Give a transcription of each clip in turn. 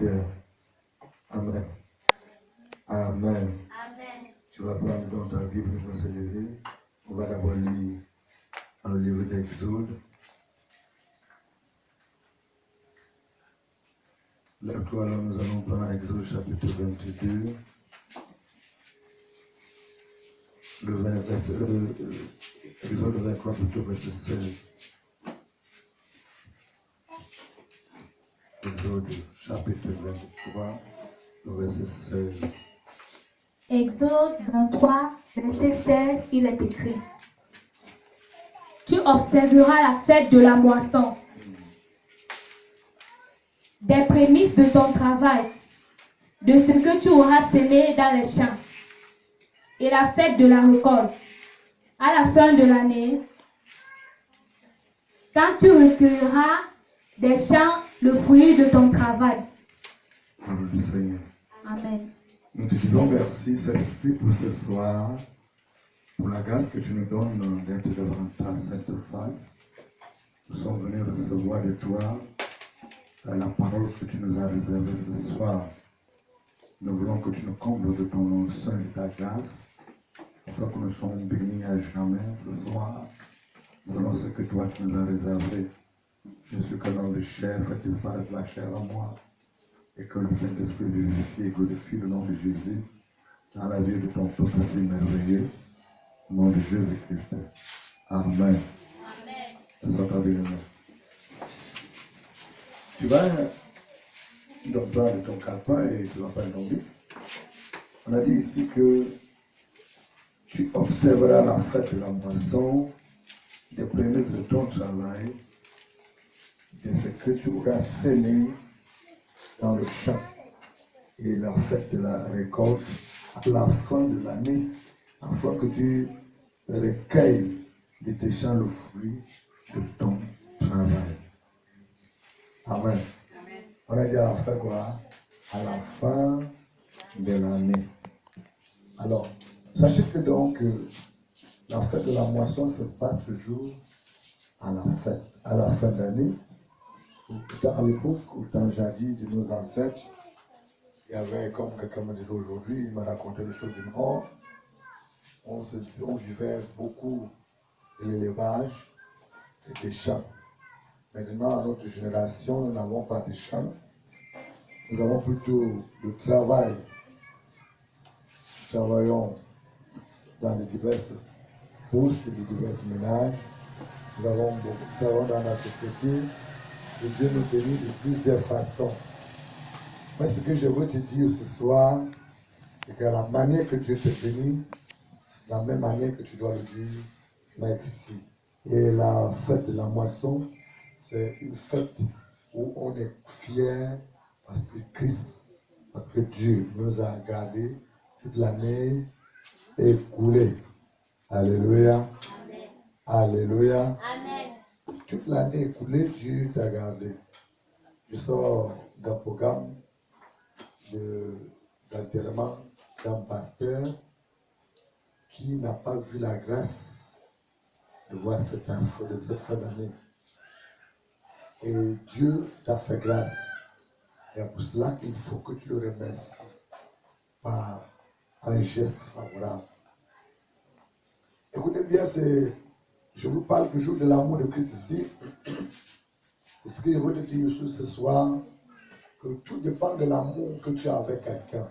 fidèle. Amen. Amen. Amen. Tu vas prendre dans ta Bible, tu vas se lever. On va d'abord lire dans le livre d'Exode. Là, toi, là, nous allons prendre Exode chapitre 22. Le 20 verset, Exode 23 plutôt, verset 16. Exode chapitre 23, le verset 16. Exode 23, verset 16, il est écrit: Tu observeras la fête de la moisson, des prémices de ton travail, de ce que tu auras semé dans les champs, et la fête de la récolte. À la fin de l'année, quand tu recueilleras des champs le fruit de ton travail. Parole du Seigneur. Amen. Nous te disons merci, Saint-Esprit, pour ce soir, pour la grâce que tu nous donnes d'être devant ta sainte face. Nous sommes venus recevoir de toi la parole que tu nous as réservée ce soir. Nous voulons que tu nous combles de ton nom saint et de ta grâce, afin que nous soyons bénis à jamais ce soir, selon ce que toi tu nous as réservé. Je suis que dans le chair, fais disparaître la chair en moi, et que le Saint-Esprit vivifie et glorifie le nom de Jésus dans la vie de ton peuple si merveilleux, au nom de Jésus-Christ. Amen. Amen. Sois béni. Tu vas donc prendre ton calepin et tu vas prendre ton bic. On a dit ici que tu observeras la fête de la moisson, des prémices de ton travail, de ce que tu auras semé dans le champ, et la fête de la récolte à la fin de l'année, afin que tu recueilles de tes champs le fruit de ton travail. Amen. Amen. On a dit à la fin quoi? À la fin de l'année. Alors, sachez que donc la fête de la moisson se passe toujours à la fin d'année. À l'époque, au temps jadis de nos ancêtres, il y avait, comme quelqu'un me disait aujourd'hui, il m'a raconté les choses du Nord. On vivait beaucoup de l'élevage et des champs. Maintenant, à notre génération, nous n'avons pas de champs. Nous avons plutôt le travail. Nous travaillons dans les diverses postes, les divers ménages. Nous avons beaucoup de travail dans la société. Et Dieu nous bénit de plusieurs façons. Mais ce que je veux te dire ce soir, c'est que la manière que Dieu te bénit, c'est la même manière que tu dois le dire merci. Et la fête de la moisson, c'est une fête où on est fier parce que Christ, parce que Dieu nous a gardés toute l'année écoulée. Alléluia. Amen. Alléluia. Amen. Toute l'année écoulée, Dieu t'a gardé. Je sors d'un programme d'enterrement d'un pasteur qui n'a pas vu la grâce de voir cette info de cette fin d'année. Et Dieu t'a fait grâce. Et pour cela qu'il faut que tu le remercies par un geste favorable. Écoutez bien, je vous parle toujours de l'amour de Christ ici. Et ce que je veux te dire ce soir, que tout dépend de l'amour que tu as avec quelqu'un.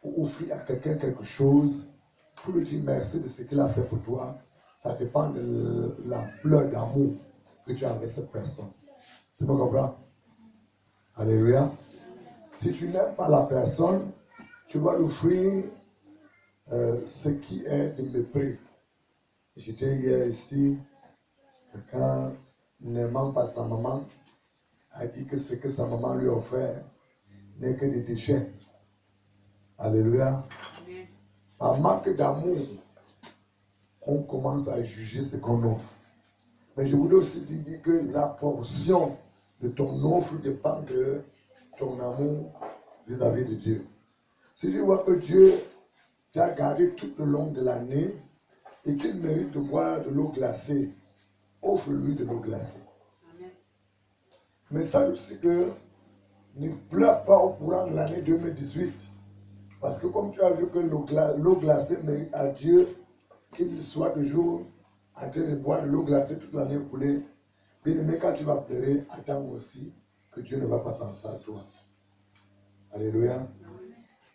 Pour offrir à quelqu'un quelque chose, pour lui dire merci de ce qu'il a fait pour toi, ça dépend de l'ampleur d'amour que tu as avec cette personne. Tu peux comprendre? Alléluia. Si tu n'aimes pas la personne, tu vas lui offrir ce qui est de mépris. J'étais hier ici, quelqu'un n'aimant pas sa maman a dit que ce que sa maman lui a offert n'est que des déchets. Alléluia. Amen. Par manque d'amour, on commence à juger ce qu'on offre. Mais je voudrais aussi dire que la portion de ton offre dépend de ton amour vis-à-vis de Dieu. Si tu vois que Dieu t'a gardé tout le long de l'année et qu'il mérite de boire de l'eau glacée, offre-lui de l'eau glacée. Amen. Mais sache aussi que ne pleure pas au courant de l'année 2018. Parce que comme tu as vu que l'eau glacée mérite à Dieu qu'il soit toujours en train de boire de l'eau glacée toute l'année écoulée, bien-aimé, quand tu vas pleurer, attends aussi que Dieu ne va pas penser à toi. Alléluia.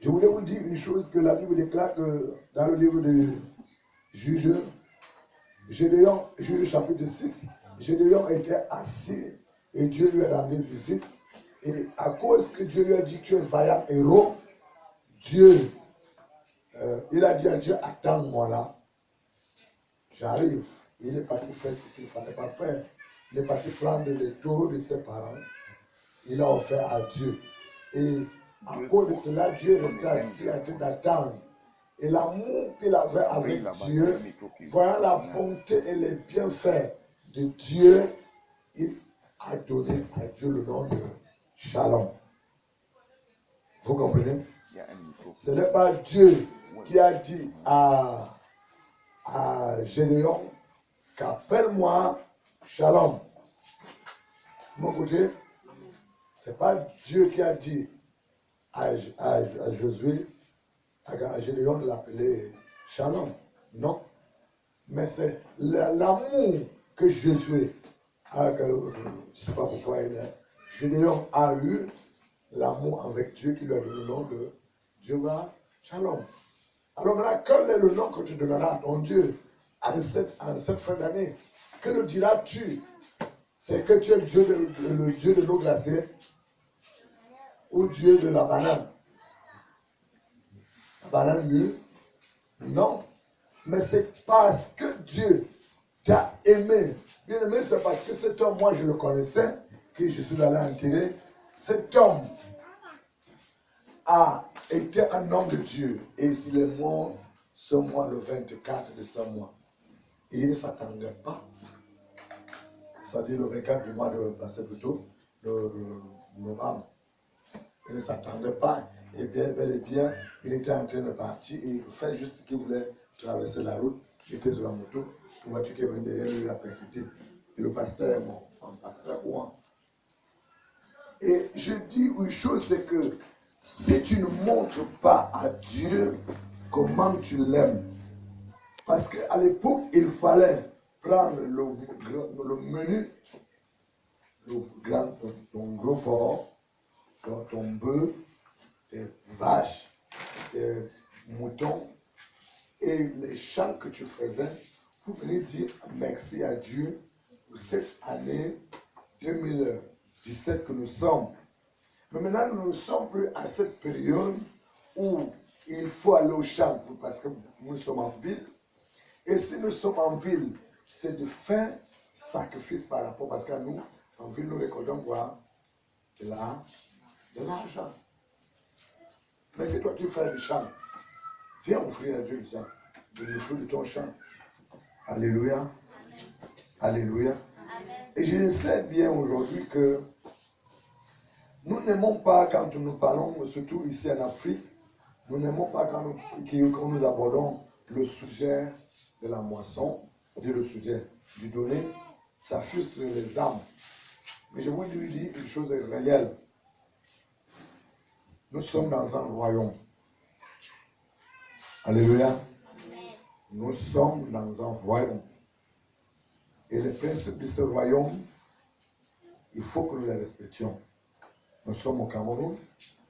Je voulais vous dire une chose que la Bible déclare que dans le livre de Juge, Juge chapitre 6, Gédéon était assis et Dieu lui a rendu visite. Et à cause que Dieu lui a dit que tu es un vaillant héros, Dieu, il a dit à Dieu, attends-moi là, j'arrive. Il est parti faire ce qu'il ne fallait pas faire. Il est parti prendre les taureaux de ses parents. Il a offert à Dieu. Et à cause de cela, Dieu est resté assis en train d'attendre. Et l'amour qu'il avait avec Dieu, voyant la bonté et les bienfaits de Dieu, il a donné à Dieu le nom de Shalom. Vous comprenez? Ce n'est pas Dieu qui a dit à Gédéon qu'appelle-moi Shalom. De mon côté, ce n'est pas Dieu qui a dit à Josué, à Gédéon de l'appeler Shalom. Non. Mais c'est l'amour que Josué a, je ne sais pas pourquoi Gédéon a eu l'amour avec Dieu qui lui a donné le nom de Jéhovah Shalom. Alors maintenant, quel est le nom que tu donneras à ton Dieu en cette fin d'année? Que le diras-tu? C'est que tu es le Dieu de l'eau glacée ou Dieu de la banane? La banane mûre? Non. Mais c'est parce que Dieu t'a aimé. Bien aimé, c'est parce que cet homme, moi je le connaissais, que je suis allé enterrer. Cet homme a été un homme de Dieu. Et il est mort ce mois, le 24 de ce mois. Et il ne s'attendait pas. C'est-à-dire le 24 du mois de passé plutôt, le novembre. Il ne s'attendait pas. Et bien, bel et bien, il était en train de partir et il fait juste qu'il voulait traverser la route. Il était sur la moto. Une voiture qui est venue derrière lui, il a percuté. Et le pasteur est mort. Un pasteur ou un. Et je dis une chose, c'est que si tu ne montres pas à Dieu comment tu l'aimes, parce qu'à l'époque, il fallait prendre le menu, ton gros porc, ton bœuf, tes vaches, tes moutons, et les chants que tu faisais, pour venir dire merci à Dieu pour cette année 2017 que nous sommes. Mais maintenant, nous ne sommes plus à cette période où il faut aller au champ parce que nous sommes en ville. Et si nous sommes en ville, c'est de faire sacrifice par rapport, parce que nous, en ville, nous récoltons quoi? De l'argent. Mais si toi tu fais du champ, viens offrir à Dieu du champ, le fruit de ton champ. Alléluia. Alléluia. Et je le sais bien aujourd'hui que nous n'aimons pas quand nous parlons, surtout ici en Afrique, nous n'aimons pas quand nous abordons le sujet de la moisson, le sujet du donner, ça frustre les âmes. Mais je vous dis une chose réelle. Nous sommes dans un royaume. Alléluia. Nous sommes dans un royaume. Et les principes de ce royaume, il faut que nous les respections. Nous sommes au Cameroun,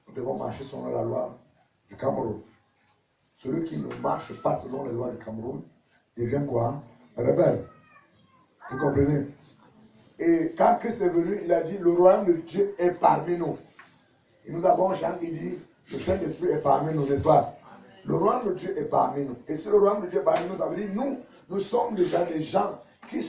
nous devons marcher selon la loi du Cameroun. Celui qui ne marche pas selon les lois du Cameroun devient quoi? Rebelle. Vous comprenez? Et quand Christ est venu, il a dit, le royaume de Dieu est parmi nous. Et nous avons un chant qui dit, le Saint-Esprit est parmi nous, n'est-ce pas? Le royaume de Dieu est parmi nous. Et si le royaume de Dieu est parmi nous, ça veut dire, nous sommes déjà des gens qui